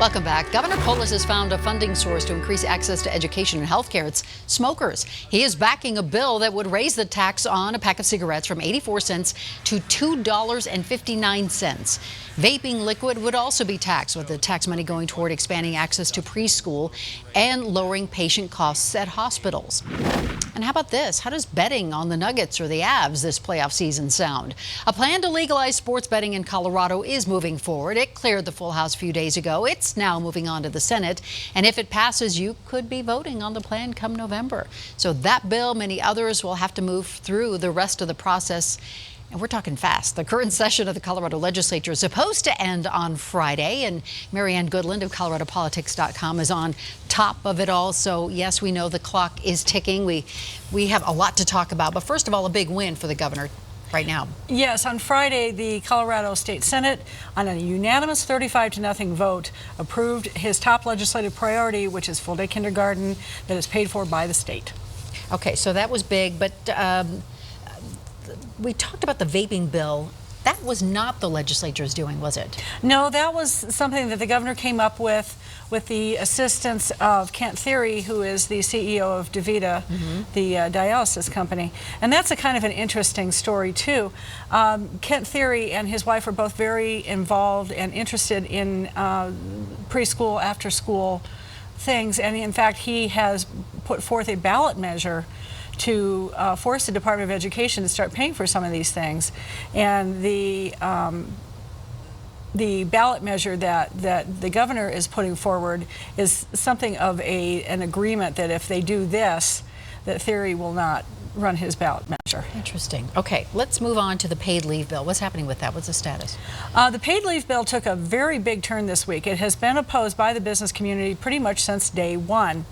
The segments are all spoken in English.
Welcome back. Governor Polis has found a funding source to increase access to education and health care. It's smokers. He is backing a bill that would raise the tax on a pack of cigarettes from 84 cents to $2.59. Vaping liquid would also be taxed, with the tax money going toward expanding access to preschool and lowering patient costs at hospitals. And how about this? How does betting on the Nuggets or the Avs this playoff season sound? A plan to legalize sports betting in Colorado is moving forward. It cleared the full House a few days ago. It's now moving on to the Senate. And if it passes, you could be voting on the plan come November. So that bill, many others, will have to move through the rest of the process. And we're talking fast. The current session of the Colorado legislature is supposed to end on Friday, and Marianne Goodland of ColoradoPolitics.com is on top of it all. So yes, we know the clock is ticking. We have a lot to talk about. But first of all, a big win for the governor right now. Yes, on Friday, the Colorado State Senate, on a unanimous 35-0 vote, approved his top legislative priority, which is full-day kindergarten that is paid for by the state. Okay, so that was big, but we talked about the vaping bill. That was not the legislature's doing, was it? No, that was something that the governor came up with the assistance of Kent Thiry, who is the CEO of DaVita, the dialysis company. And that's a kind of an interesting story, too. Kent Thiry and his wife are both very involved and interested in preschool, after-school things. And in fact, he has put forth a ballot measure to force the Department of Education to start paying for some of these things. And the ballot measure that the governor is putting forward is something of an agreement that if they do this, that Thiry will not run his ballot measure. Interesting. Okay, let's move on to the paid leave bill. What's happening with that? What's the status? The paid leave bill took a very big turn this week. It has been opposed by the business community pretty much since day one.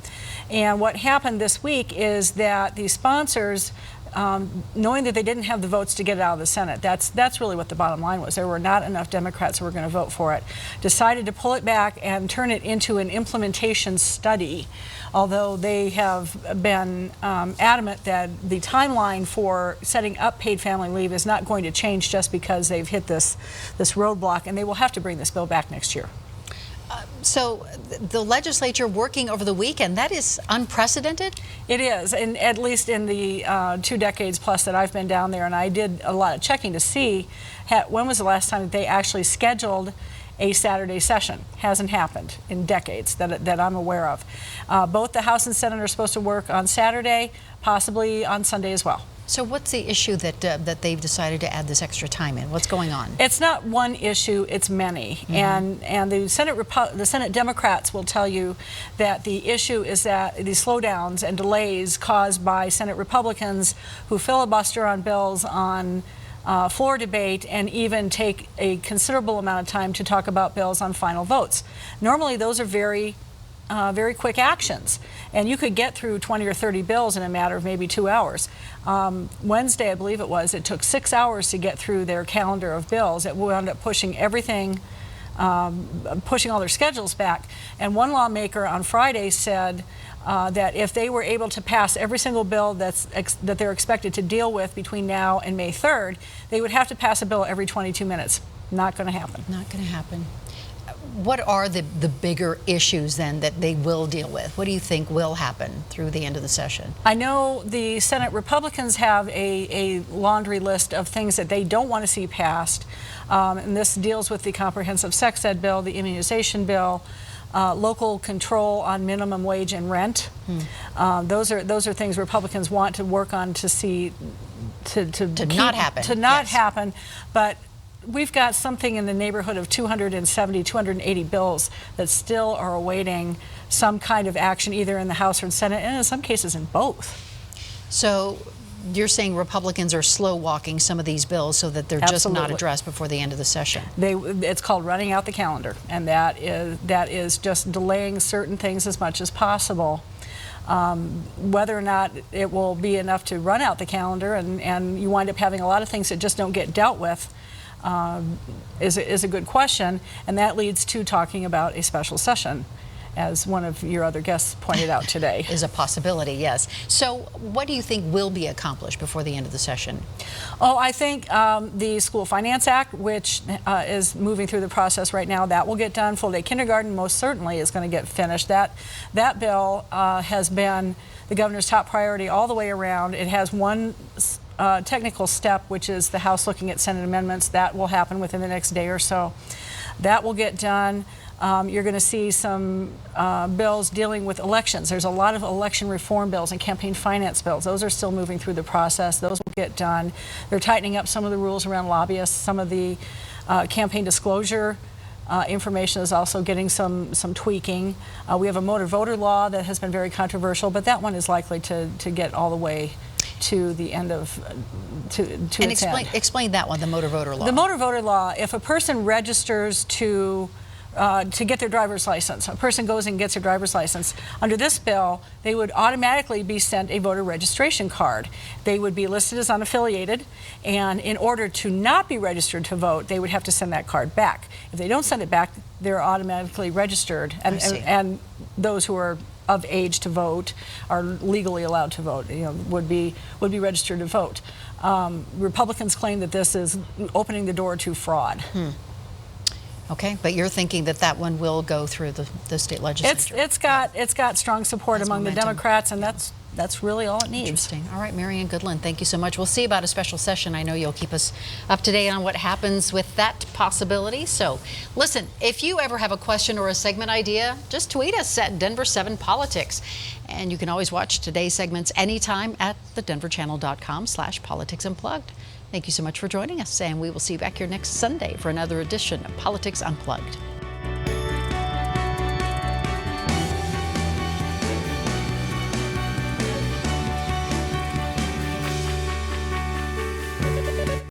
And what happened this week is that the sponsors, knowing that they didn't have the votes to get it out of the Senate, that's really what the bottom line was. There were not enough Democrats who were going to vote for it. Decided to pull it back and turn it into an implementation study, although they have been adamant that the timeline for setting up paid family leave is not going to change just because they've hit this roadblock, and they will have to bring this bill back next year. So the legislature working over the weekend, that is unprecedented? It is, and at least in the 2 decades plus that I've been down there, and I did a lot of checking to see when was the last time that they actually scheduled a Saturday session. Hasn't happened in decades that I'm aware of. Both the House and Senate are supposed to work on Saturday, possibly on Sunday as well. So what's the issue that they've decided to add this extra time in? What's going on? It's not one issue, it's many. And the Senate Democrats will tell you that the issue is that the slowdowns and delays caused by Senate Republicans who filibuster on bills on floor debate and even take a considerable amount of time to talk about bills on final votes. Normally those are very quick actions, and you could get through 20 or 30 bills in a matter of maybe 2 hours. Wednesday, I believe it took 6 hours to get through their calendar of bills. It wound up pushing everything, pushing all their schedules back. And one lawmaker on Friday said that if they were able to pass every single bill that they're expected to deal with between now and May 3rd, they would have to pass a bill every 22 minutes. Not going to happen. Not going to happen. What are the bigger issues then that they will deal with? What do you think will happen through the end of the session? I know the Senate Republicans have a laundry list of things that they don't want to see passed. And this deals with the comprehensive sex ed bill, the immunization bill, local control on minimum wage and rent. Those are things Republicans want to work on to see to not happen. To not happen, but we've got something in the neighborhood of 270, 280 bills that still are awaiting some kind of action either in the House or in Senate, and in some cases in both. So you're saying Republicans are slow walking some of these bills so that they're just not addressed before the end of the session? It's called running out the calendar, and that is just delaying certain things as much as possible. Whether or not it will be enough to run out the calendar and you wind up having a lot of things that just don't get dealt with is a good question, and that leads to talking about a special session. as one of your other guests pointed out today. Is a possibility, yes. So what do you think will be accomplished before the end of the session? Oh, I think the School Finance Act, which is moving through the process right now, that will get done. Full day kindergarten most certainly is going to get finished. That bill has been the governor's top priority all the way around. It has one technical step, which is the House looking at Senate amendments. That will happen within the next day or so. That will get done. You're going to see some bills dealing with elections. There's a lot of election reform bills and campaign finance bills. Those are still moving through the process. Those will get done. They're tightening up some of the rules around lobbyists. Some of the campaign disclosure information is also getting some tweaking. We have a motor voter law that has been very controversial, but that one is likely to get all the way to the end of its end. Explain that one, the motor voter law. The motor voter law, if a person registers to get their driver's license, a person goes and gets their driver's license, under this bill, they would automatically be sent a voter registration card. They would be listed as unaffiliated, and in order to not be registered to vote, they would have to send that card back. If they don't send it back, they're automatically registered, and those who are of age to vote, are legally allowed to vote, would be registered to vote. Republicans claim that this is opening the door to fraud. Okay, but you're thinking that one will go through the state legislature. It's got strong support among the Democrats, and that's really all it needs. Interesting. All right, Marianne Goodland, thank you so much. We'll see about a special session. I know you'll keep us up to date on what happens with that possibility. So listen, if you ever have a question or a segment idea, just tweet us at Denver7Politics. And you can always watch today's segments anytime at thedenverchannel.com/Politics Unplugged. Thank you so much for joining us, and we will see you back here next Sunday for another edition of Politics Unplugged.